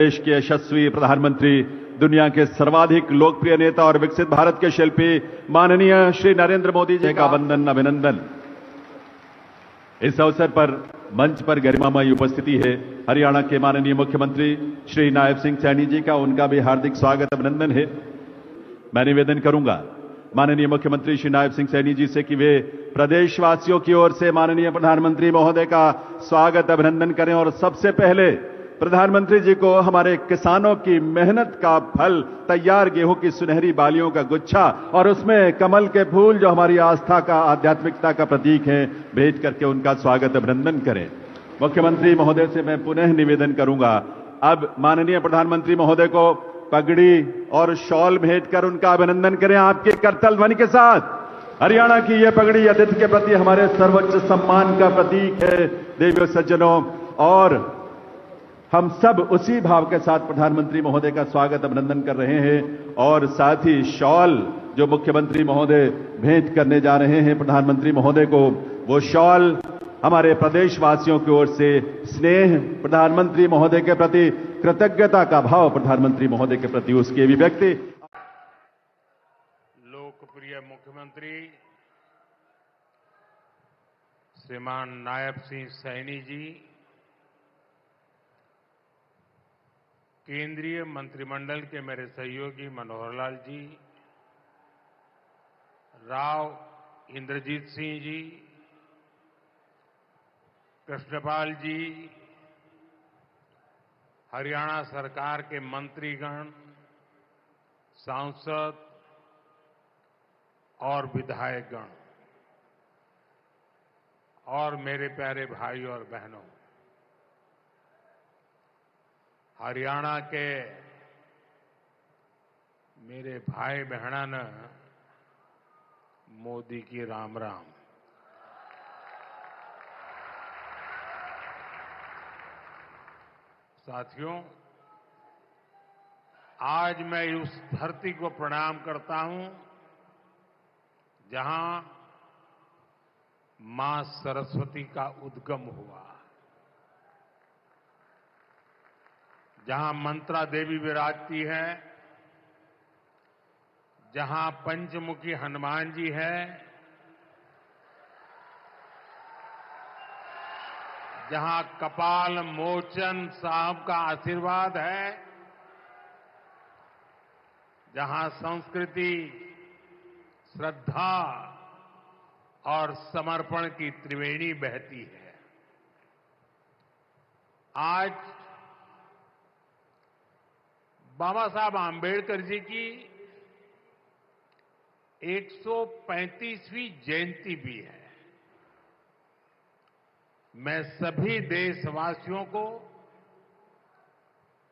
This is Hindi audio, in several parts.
देश के यशस्वी प्रधानमंत्री, दुनिया के सर्वाधिक लोकप्रिय नेता और विकसित भारत के शिल्पी माननीय श्री नरेंद्र मोदी जी का वंदन अभिनंदन। इस अवसर पर मंच पर गरिमामयी उपस्थिति है हरियाणा के माननीय मुख्यमंत्री श्री नायब सिंह सैनी जी का, उनका भी हार्दिक स्वागत अभिनंदन है। मैं निवेदन करूंगा माननीय मुख्यमंत्री श्री नायब सिंह सैनी जी से कि वे प्रदेशवासियों की ओर से माननीय प्रधानमंत्री महोदय का स्वागत अभिनंदन करें और सबसे पहले प्रधानमंत्री जी को हमारे किसानों की मेहनत का फल, तैयार गेहूं की सुनहरी बालियों का गुच्छा और उसमें कमल के फूल जो हमारी आस्था का, आध्यात्मिकता का प्रतीक है, भेंट करके उनका स्वागत अभिनंदन करें। मुख्यमंत्री महोदय से मैं पुनः निवेदन करूंगा, अब माननीय प्रधानमंत्री महोदय को पगड़ी और शॉल भेंट कर उनका अभिनंदन करें आपके करतल ध्वनि के साथ। हरियाणा की यह पगड़ी अतिथि के प्रति हमारे सर्वोच्च सम्मान का प्रतीक है। देवियों सज्जनों, और हम सब उसी भाव के साथ प्रधानमंत्री महोदय का स्वागत अभिनंदन कर रहे हैं और साथ ही शॉल जो मुख्यमंत्री महोदय भेंट करने जा रहे हैं प्रधानमंत्री महोदय को, वो शॉल हमारे प्रदेशवासियों की ओर से स्नेह, प्रधानमंत्री महोदय के प्रति कृतज्ञता का भाव, प्रधानमंत्री महोदय के प्रति उसकी अभिव्यक्ति। लोकप्रिय मुख्यमंत्री श्रीमान नायब सिंह सैनी जी, केंद्रीय मंत्रिमंडल के मेरे सहयोगी मनोहर लाल जी, राव इंद्रजीत सिंह जी, कृष्णपाल जी, हरियाणा सरकार के मंत्रीगण, सांसद और विधायकगण और मेरे प्यारे भाई और बहनों, हरियाणा के मेरे भाई बहन मोदी की राम राम। साथियों, आज मैं उस धरती को प्रणाम करता हूं जहां मां सरस्वती का उद्गम हुआ, जहां मंत्रा देवी विराजती है, जहां पंचमुखी हनुमान जी है, जहां कपाल मोचन साहब का आशीर्वाद है, जहां संस्कृति, श्रद्धा और समर्पण की त्रिवेणी बहती है। आज बाबा साहब आंबेडकर जी की 135वीं जयंती भी है। मैं सभी देशवासियों को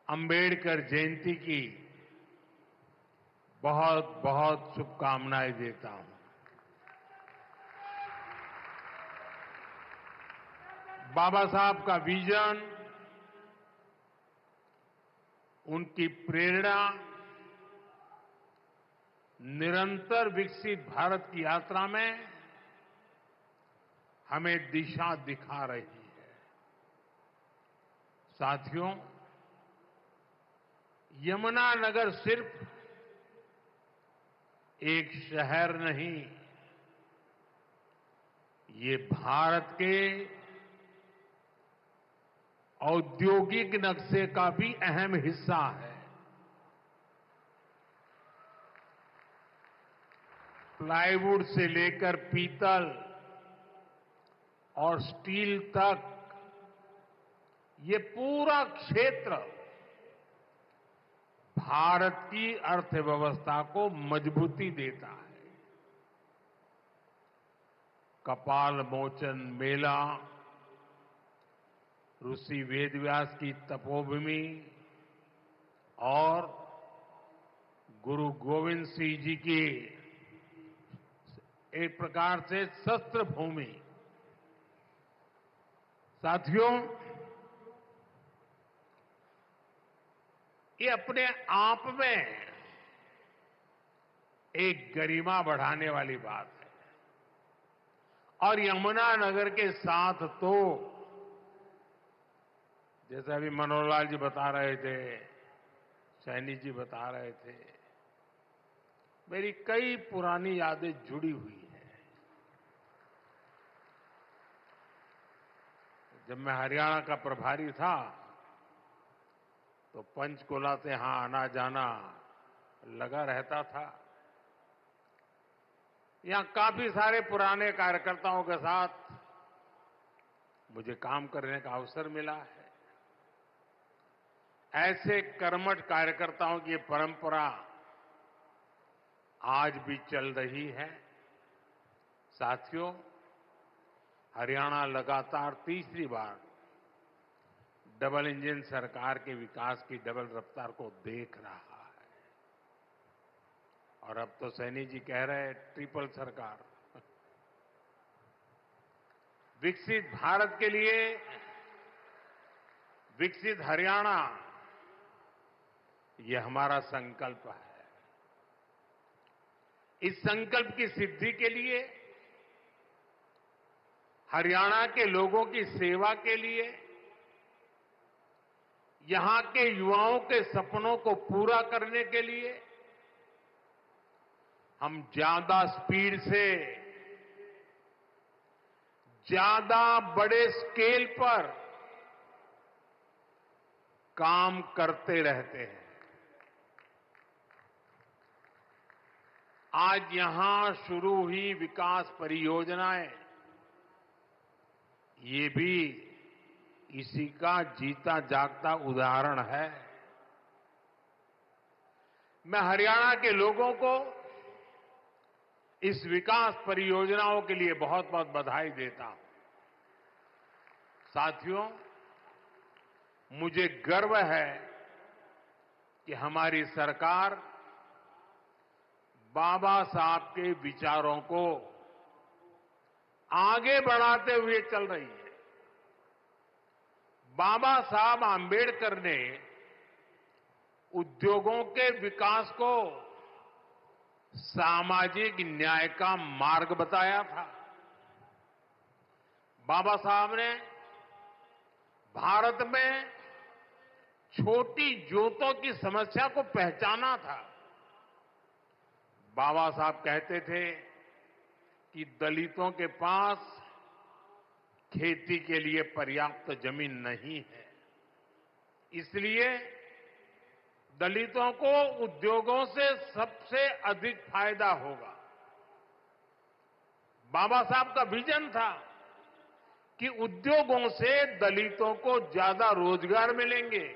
अंबेडकर जयंती की बहुत बहुत शुभकामनाएं देता हूं। बाबा साहब का विजन, उनकी प्रेरणा निरंतर विकसित भारत की यात्रा में हमें दिशा दिखा रही है। साथियों, यमुनानगर सिर्फ एक शहर नहीं, ये भारत के औद्योगिक नक्शे का भी अहम हिस्सा है। प्लाईवुड से लेकर पीतल और स्टील तक ये पूरा क्षेत्र भारत की अर्थव्यवस्था को मजबूती देता है। कपाल मोचन मेला, ऋषि वेदव्यास की तपोभूमि और गुरु गोविंद सिंह जी की एक प्रकार से शस्त्र भूमि। साथियों, ये अपने आप में एक गरिमा बढ़ाने वाली बात है और यमुनानगर के साथ तो जैसे अभी मनोहर लाल जी बता रहे थे, सैनी जी बता रहे थे, मेरी कई पुरानी यादें जुड़ी हुई हैं। जब मैं हरियाणा का प्रभारी था तो पंचकुला से यहां आना जाना लगा रहता था। यहां काफी सारे पुराने कार्यकर्ताओं के साथ मुझे काम करने का अवसर मिला है। ऐसे कर्मठ कार्यकर्ताओं की परंपरा आज भी चल रही है। साथियों, हरियाणा लगातार तीसरी बार डबल इंजन सरकार के विकास की डबल रफ्तार को देख रहा है। और अब तो सैनी जी कह रहे हैं ट्रिपल सरकार। विकसित भारत के लिए विकसित हरियाणा, ये हमारा संकल्प है। इस संकल्प की सिद्धि के लिए, हरियाणा के लोगों की सेवा के लिए, यहां के युवाओं के सपनों को पूरा करने के लिए हम ज्यादा स्पीड से, ज्यादा बड़े स्केल पर काम करते रहते हैं। आज यहां शुरू हुई विकास परियोजनाएं, ये भी इसी का जीता जागता उदाहरण है। मैं हरियाणा के लोगों को इस विकास परियोजनाओं के लिए बहुत बहुत बधाई देता हूं। साथियों, मुझे गर्व है कि हमारी सरकार बाबा साहब के विचारों को आगे बढ़ाते हुए चल रही है। बाबा साहब आंबेडकर ने उद्योगों के विकास को सामाजिक न्याय का मार्ग बताया था। बाबा साहब ने भारत में छोटी जोतों की समस्या को पहचाना था। बाबा साहब कहते थे कि दलितों के पास खेती के लिए पर्याप्त जमीन नहीं है, इसलिए दलितों को उद्योगों से सबसे अधिक फायदा होगा। बाबा साहब का विजन था कि उद्योगों से दलितों को ज्यादा रोजगार मिलेंगे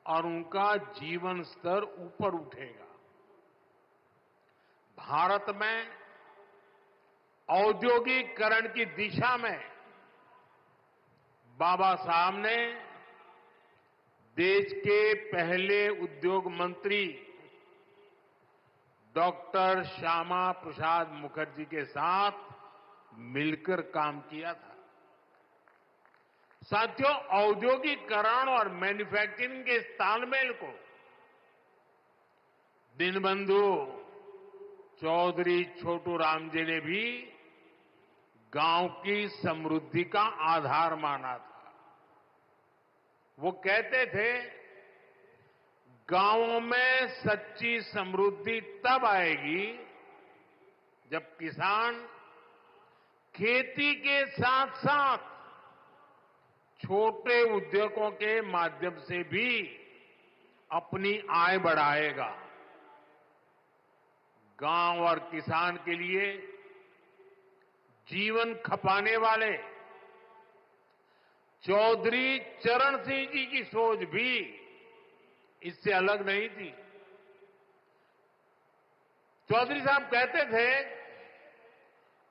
और उनका जीवन स्तर ऊपर उठेगा। भारत में औद्योगिकरण की दिशा में बाबा साहब ने देश के पहले उद्योग मंत्री डॉक्टर श्यामा प्रसाद मुखर्जी के साथ मिलकर काम किया था। साथियों, औद्योगिकरण और मैन्युफैक्चरिंग के इस तालमेल को दीनबंधु चौधरी छोटू राम जी ने भी गांव की समृद्धि का आधार माना था। वो कहते थे, गांवों में सच्ची समृद्धि तब आएगी जब किसान खेती के साथ साथ छोटे उद्योगों के माध्यम से भी अपनी आय बढ़ाएगा। गांव और किसान के लिए जीवन खपाने वाले चौधरी चरण सिंह जी की सोच भी इससे अलग नहीं थी। चौधरी साहब कहते थे,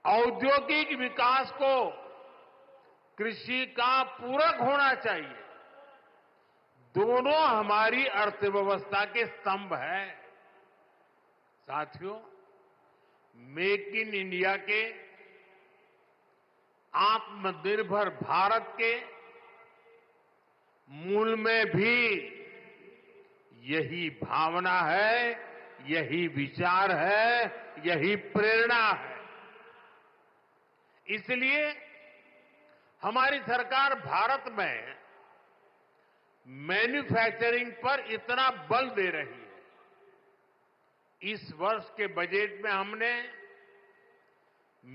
औद्योगिक विकास को कृषि का पूरक होना चाहिए। दोनों हमारी अर्थव्यवस्था के स्तंभ हैं। साथियों, मेक इन इंडिया के, आत्मनिर्भर भारत के मूल में भी यही भावना है, यही विचार है, यही प्रेरणा है। इसलिए हमारी सरकार भारत में मैन्युफैक्चरिंग पर इतना बल दे रही है। इस वर्ष के बजट में हमने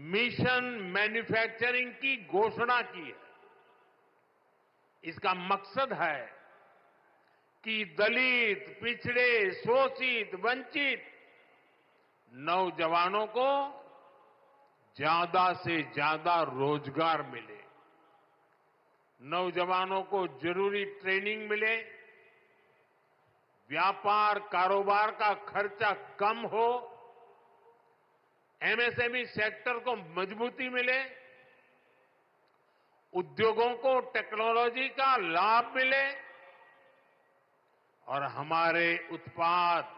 मिशन मैन्युफैक्चरिंग की घोषणा की है। इसका मकसद है कि दलित, पिछड़े, शोषित, वंचित नौजवानों को ज्यादा से ज्यादा रोजगार मिले, नौजवानों को जरूरी ट्रेनिंग मिले, व्यापार कारोबार का खर्चा कम हो, एमएसएमई सेक्टर को मजबूती मिले, उद्योगों को टेक्नोलॉजी का लाभ मिले और हमारे उत्पाद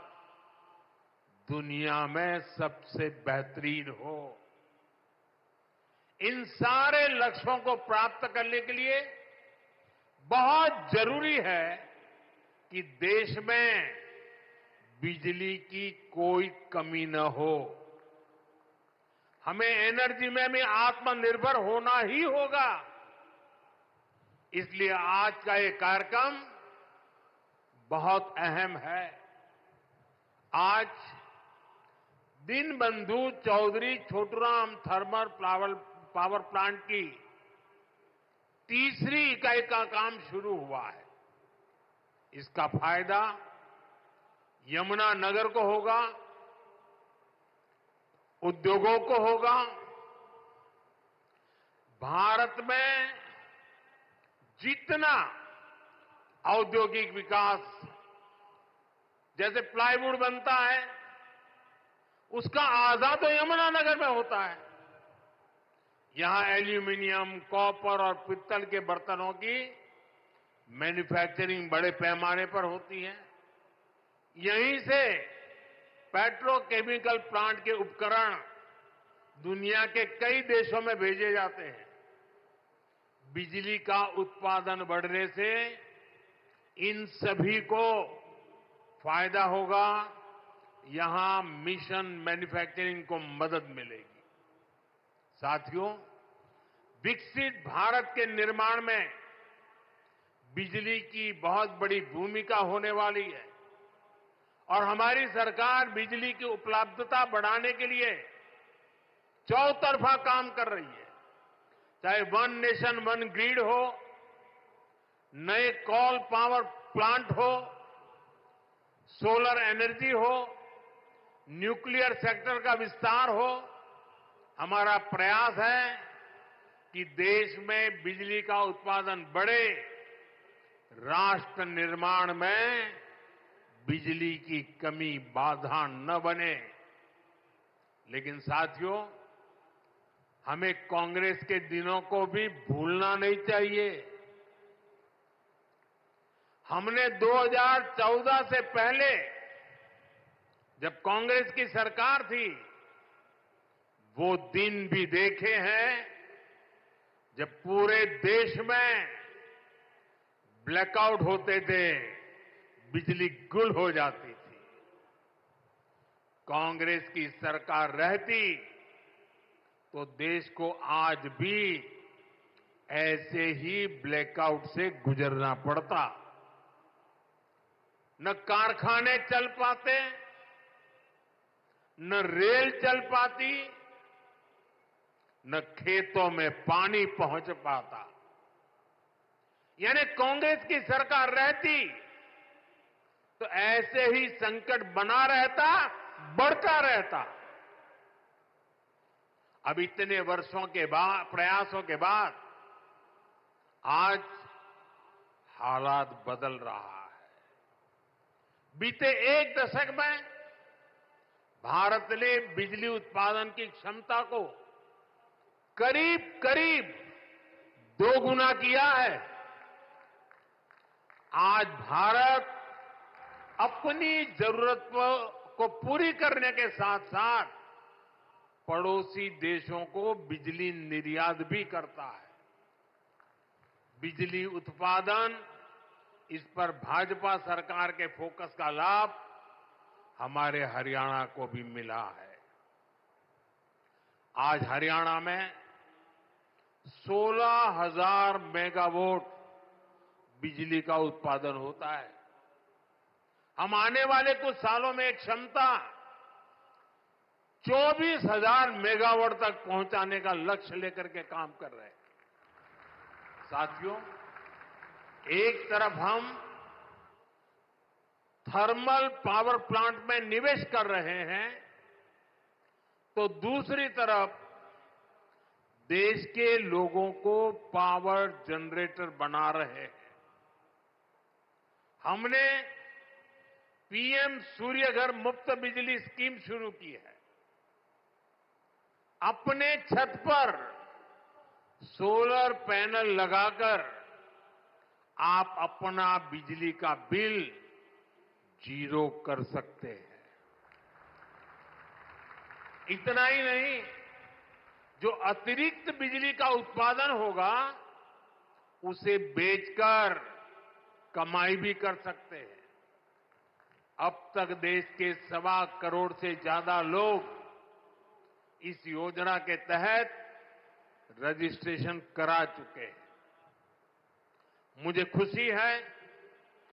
दुनिया में सबसे बेहतरीन हो। इन सारे लक्ष्यों को प्राप्त करने के लिए बहुत जरूरी है कि देश में बिजली की कोई कमी न हो। हमें एनर्जी में भी आत्मनिर्भर होना ही होगा। इसलिए आज का ये कार्यक्रम बहुत अहम है। आज Deenbandhu Chaudhary Chhoturam thermal power plant की तीसरी इकाई का काम शुरू हुआ है। इसका फायदा यमुनानगर को होगा, उद्योगों को होगा। भारत में जितना औद्योगिक विकास, जैसे प्लाईवुड बनता है, उसका आधा तो यमुनानगर में होता है। यहां एल्यूमिनियम, कॉपर और पित्तल के बर्तनों की मैन्युफैक्चरिंग बड़े पैमाने पर होती है। यहीं से पेट्रोकेमिकल प्लांट के उपकरण दुनिया के कई देशों में भेजे जाते हैं। बिजली का उत्पादन बढ़ने से इन सभी को फायदा होगा। यहां मिशन मैन्युफैक्चरिंग को मदद मिलेगी। साथियों, विकसित भारत के निर्माण में बिजली की बहुत बड़ी भूमिका होने वाली है और हमारी सरकार बिजली की उपलब्धता बढ़ाने के लिए चौतरफा काम कर रही है। चाहे वन नेशन वन ग्रिड हो, नए कोल पावर प्लांट हो, सोलर एनर्जी हो, न्यूक्लियर सेक्टर का विस्तार हो, हमारा प्रयास है कि देश में बिजली का उत्पादन बढ़े, राष्ट्र निर्माण में बिजली की कमी बाधा न बने। लेकिन साथियों, हमें कांग्रेस के दिनों को भी भूलना नहीं चाहिए। हमने 2014 से पहले, जब कांग्रेस की सरकार थी, वो दिन भी देखे हैं जब पूरे देश में ब्लैकआउट होते थे, बिजली गुल हो जाती थी। कांग्रेस की सरकार रहती तो देश को आज भी ऐसे ही ब्लैकआउट से गुजरना पड़ता। न कारखाने चल पाते, न रेल चल पाती, न खेतों में पानी पहुंच पाता। यानी कांग्रेस की सरकार रहती तो ऐसे ही संकट बना रहता, बढ़ता रहता। अब इतने वर्षों के बाद, प्रयासों के बाद आज हालात बदल रहा है। बीते एक दशक में भारत ने बिजली उत्पादन की क्षमता को करीब करीब 2 गुना किया है। आज भारत अपनी जरूरत को पूरी करने के साथ साथ पड़ोसी देशों को बिजली निर्यात भी करता है। बिजली उत्पादन, इस पर भाजपा सरकार के फोकस का लाभ हमारे हरियाणा को भी मिला है। आज हरियाणा में 16,000 मेगावाट बिजली का उत्पादन होता है। हम आने वाले कुछ सालों में एक क्षमता 24,000 मेगावाट तक पहुंचाने का लक्ष्य लेकर के काम कर रहे हैं। साथियों, एक तरफ हम थर्मल पावर प्लांट में निवेश कर रहे हैं, तो दूसरी तरफ देश के लोगों को पावर जनरेटर बना रहे हैं। हमने पीएम सूर्य घर मुफ्त बिजली स्कीम शुरू की है। अपने छत पर सोलर पैनल लगाकर आप अपना बिजली का बिल जीरो कर सकते हैं। इतना ही नहीं, जो अतिरिक्त बिजली का उत्पादन होगा उसे बेचकर कमाई भी कर सकते हैं। अब तक देश के 1.25 करोड़ से ज्यादा लोग इस योजना के तहत रजिस्ट्रेशन करा चुके हैं। मुझे खुशी है